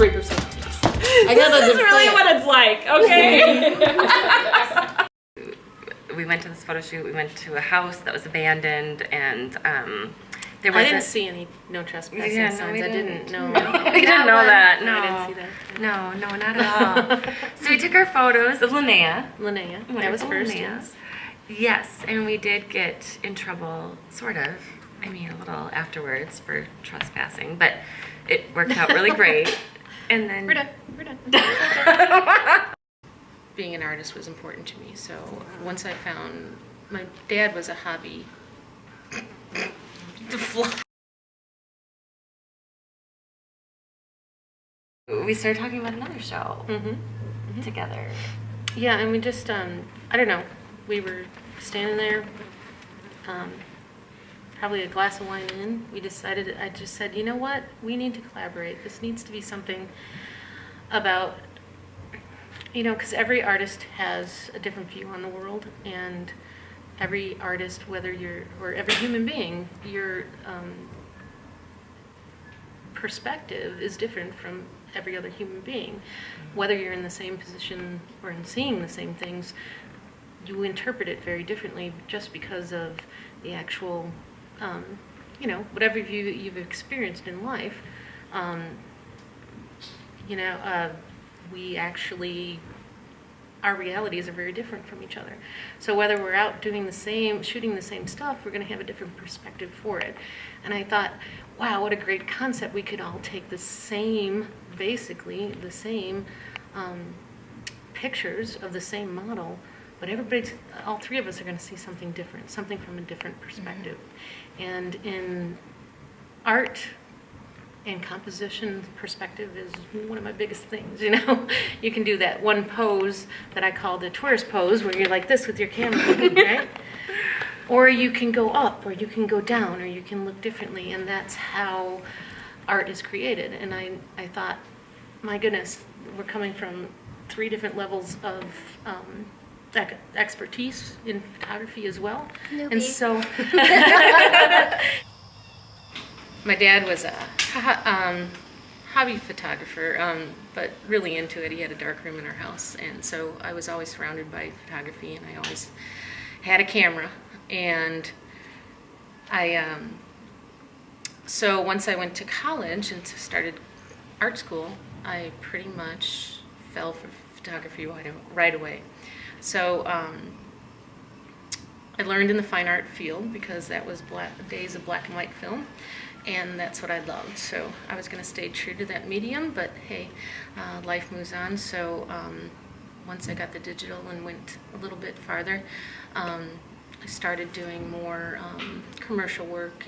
3%. I gotta This is really what it's like, okay? We went to this photo shoot. We went to a house that was abandoned, and there I was didn't see any no trespassing Yeah, no, signs. we I didn't. didn't know. we didn't know that. No, No, I didn't see that. No, not at all. So we took our photos of Linnea. Linnea, that was Wonderful first. Linnea. Yes, and we did get in trouble, sort of. I mean, a little afterwards for trespassing, but it worked out really great. And then We're done. Being an artist was important to me, so once I found my dad was a hobby. we started talking about another show Mm-hmm. together. Yeah, and we just, I don't know, we were standing there, probably a glass of wine in. I just said, you know what, we need to collaborate. This needs to be something about, because every artist has a different view on the world, and every artist, or every human being, your perspective is different from every other human being. Whether you're in the same position or in seeing the same things, you interpret it very differently just because of the actual, whatever you've experienced in life. We actually, our realities are very different from each other. So whether we're out shooting the same stuff, we're going to have a different perspective for it. And I thought, wow, what a great concept. We could all take basically the same pictures of the same model, but all three of us are going to see something different, something from a different perspective. Mm-hmm. And in art and composition, perspective is one of my biggest things. You can do that one pose that I call the tourist pose, where you're like this with your camera looking, right? Or you can go up, or you can go down, or you can look differently, and that's how art is created. And I thought, my goodness, we're coming from 3 different levels of expertise in photography as well. Newbie. And so my dad was a hobby photographer, but really into it. He had a darkroom in our house, and so I was always surrounded by photography, and I always had a camera. And so once I went to college and started art school, I pretty much fell for photography right away. So I learned in the fine art field because that was days of black and white film, and that's what I loved. So I was going to stay true to that medium, but hey, life moves on. So once I got the digital and went a little bit farther, I started doing more commercial work,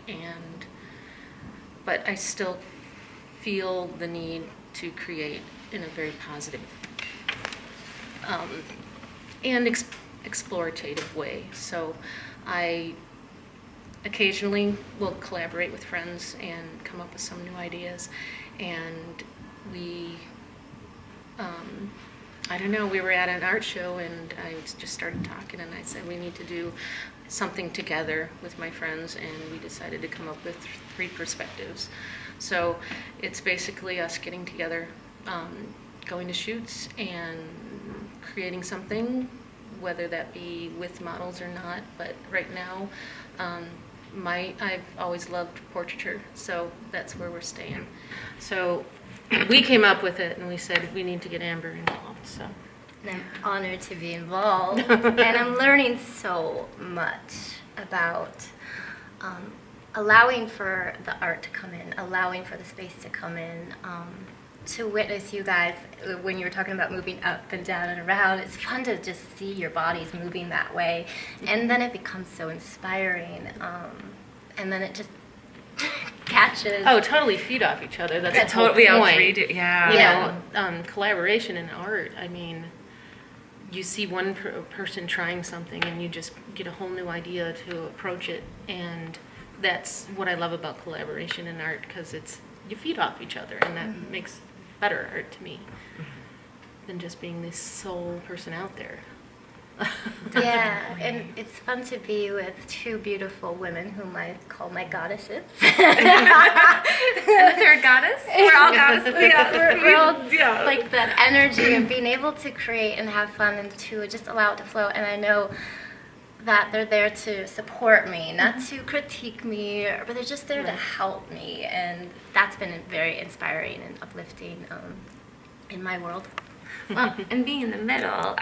but I still feel the need to create in a very positive and explorative way. So I occasionally will collaborate with friends and come up with some new ideas, and we we were at an art show, and I just started talking, and I said we need to do something together with my friends, and we decided to come up with 3 perspectives. So it's basically us getting together, going to shoots and creating something, whether that be with models or not. But right now, I've always loved portraiture, so that's where we're staying. So we came up with it, and we said we need to get Amber involved. So And I'm honored to be involved, and I'm learning so much about allowing for the art to come in, allowing for the space to come in, to witness you guys when you were talking about moving up and down and around. It's fun to just see your bodies moving that way, and then it becomes so inspiring, and then it just catches. Oh, totally feed off each other. That's It's the whole totally all point. 3 yeah. Collaboration in art. I mean, you see one person trying something, and you just get a whole new idea to approach it, and that's what I love about collaboration in art, because you feed off each other, and that makes better art to me than just being this sole person out there. Yeah, and it's fun to be with two beautiful women whom I call my goddesses. And the third goddess? We're all goddesses. We're all Yeah. like that energy of being able to create and have fun and to just allow it to flow. And I know that they're there to support me, not to critique me, but they're just there to help me. And that's been very inspiring and uplifting in my world. Well, and being in the middle,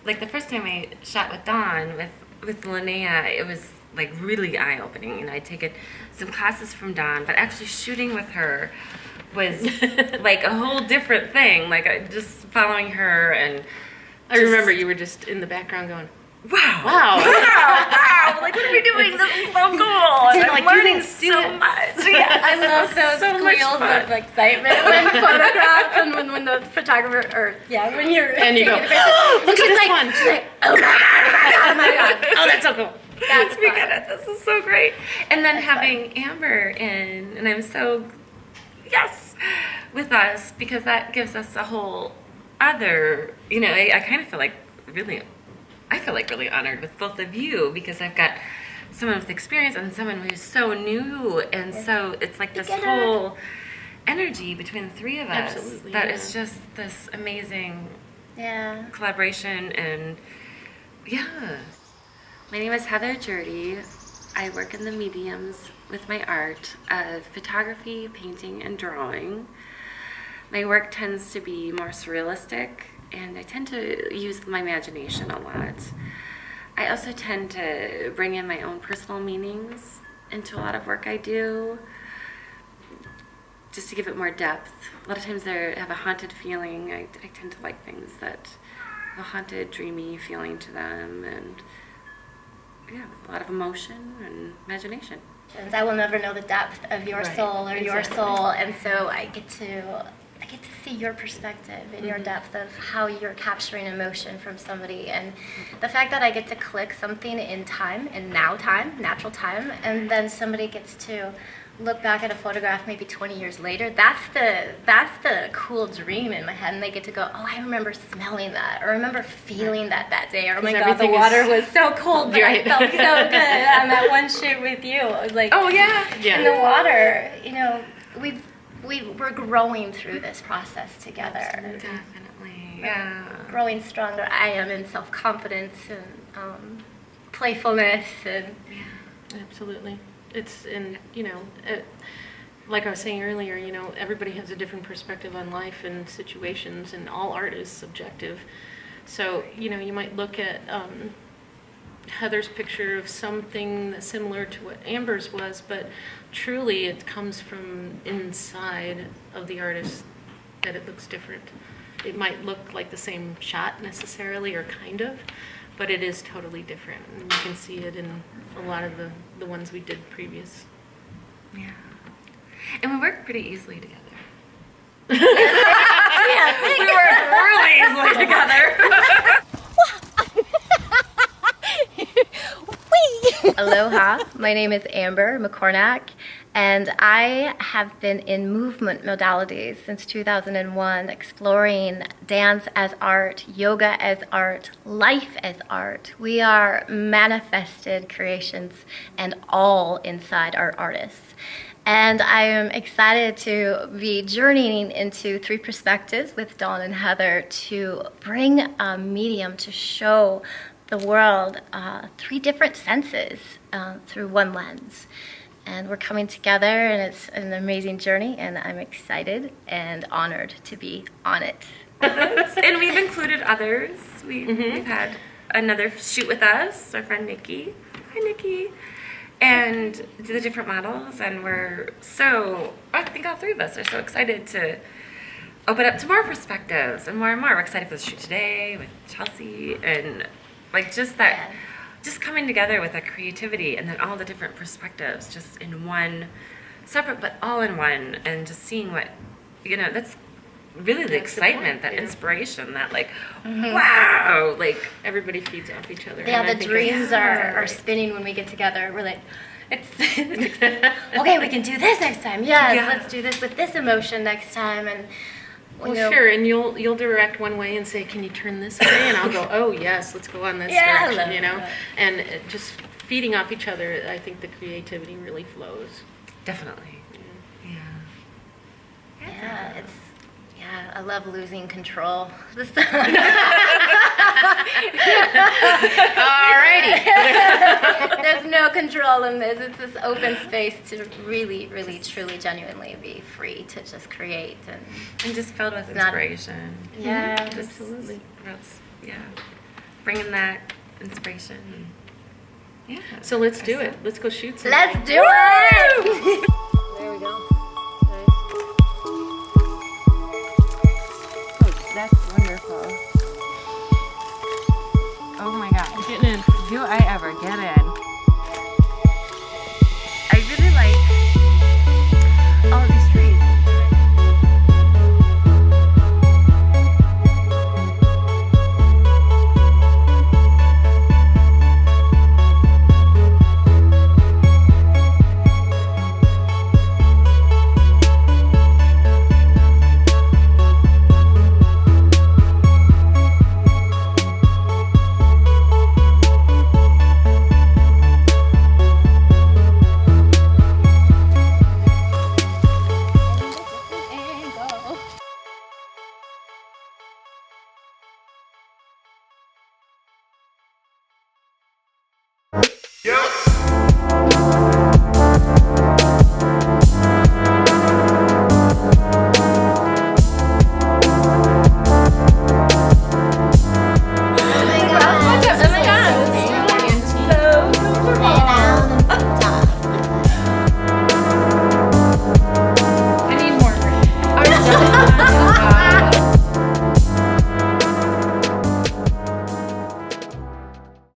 like the first time I shot with Dawn, with Linnea, it was like really eye-opening. You know, I'd taken some classes from Dawn, but actually shooting with her was like a whole different thing. Like just following her, and I remember you were just in the background going, wow, wow. wow, like what are we doing? This is so cool. And I'm learning so much. Yeah, I love those so much squeals fun. of excitement when photographs and when the photographer, or when you're And you go, taking the picture. look at this one. She's like, oh my god, oh my god. Oh, that's so cool. That's We fun. got it. This is so great. And then having Amber in, and I'm so, yes, with us, because that gives us a whole other, you know, I kind of feel like really honored with both of you, because I've got someone with experience and someone who's so new, and so it's like this whole energy between the three of us Absolutely, that yeah. is just this amazing Yeah. collaboration. And yeah. My name is Heather Jurdy. I work in the mediums with my art of photography, painting, and drawing. My work tends to be more surrealistic, and I tend to use my imagination a lot. I also tend to bring in my own personal meanings into a lot of work I do, just to give it more depth. A lot of times they have a haunted feeling. I tend to like things that have a haunted, dreamy feeling to them, and yeah, a lot of emotion and imagination. I will never know the depth of your Right, soul or your exactly. soul, and so I get to see your perspective and your depth of how you're capturing emotion from somebody, and the fact that I get to click something in time, in now time, natural time, and then somebody gets to look back at a photograph maybe 20 years later. That's the cool dream in my head, and they get to go, oh, I remember smelling that, or I remember feeling that day, or oh my god, the everything water is- was so cold, but Right. I felt so good on that one shoot with you. It was like, Oh yeah. Yeah. in the water, you know, we're growing through this process together. Definitely. Yeah. Growing stronger. I am in self-confidence and playfulness and Absolutely. It's, and, you know, like I was saying earlier, you know, everybody has a different perspective on life and situations, and all art is subjective. So, you know, you might look at Heather's picture of something that's similar to what Amber's was, but truly it comes from inside of the artist that it looks different. It might look like the same shot necessarily, or kind of, but it is totally different. And you can see it in a lot of the ones we did previous. Yeah. And we work pretty easily together. yeah, We work really easily together. Aloha, my name is Amber McCornack, and I have been in movement modalities since 2001, exploring dance as art, yoga as art, life as art. We are manifested creations, and all inside are artists. And I am excited to be journeying into three perspectives with Dawn and Heather to bring a medium to show the world three different senses through one lens. And we're coming together, and it's an amazing journey, and I'm excited and honored to be on it. And we've included others. We've had another shoot with us, our friend Nikki. Hi, Nikki. And the different models, and we're so, I think all three of us are so excited to open up to more perspectives and more. We're excited for the shoot today with Chelsea, and like just that, just coming together with that creativity and then all the different perspectives just in one, separate but all in one, and just seeing what, you know, that's really the That's the excitement, point, that yeah. inspiration, that like, wow, like, Everybody feeds off each other. Yeah, and I the think dreams that's- are spinning when we get together. We're like, it's okay, we can do this next time. Yes, Yeah. let's do this with this emotion next time. And Well, you know, sure, and you'll direct one way and say, "Can you turn this way?" And I'll go, "Oh yes, let's go on this Yeah, I direction." love You know, that. and just feeding off each other. I think the creativity really flows. Definitely. Yeah. Yeah, I love losing control. Alrighty. There's no control in this. It's this open space to really, really, truly, genuinely be free to just create And just filled with not- inspiration. yeah, Just, Absolutely. yeah. Bringing that inspiration. Yeah. So let's do it. Let's go shoot some. Let's do it. There we go. That's wonderful. Oh my God. Getting in. Do I ever get it?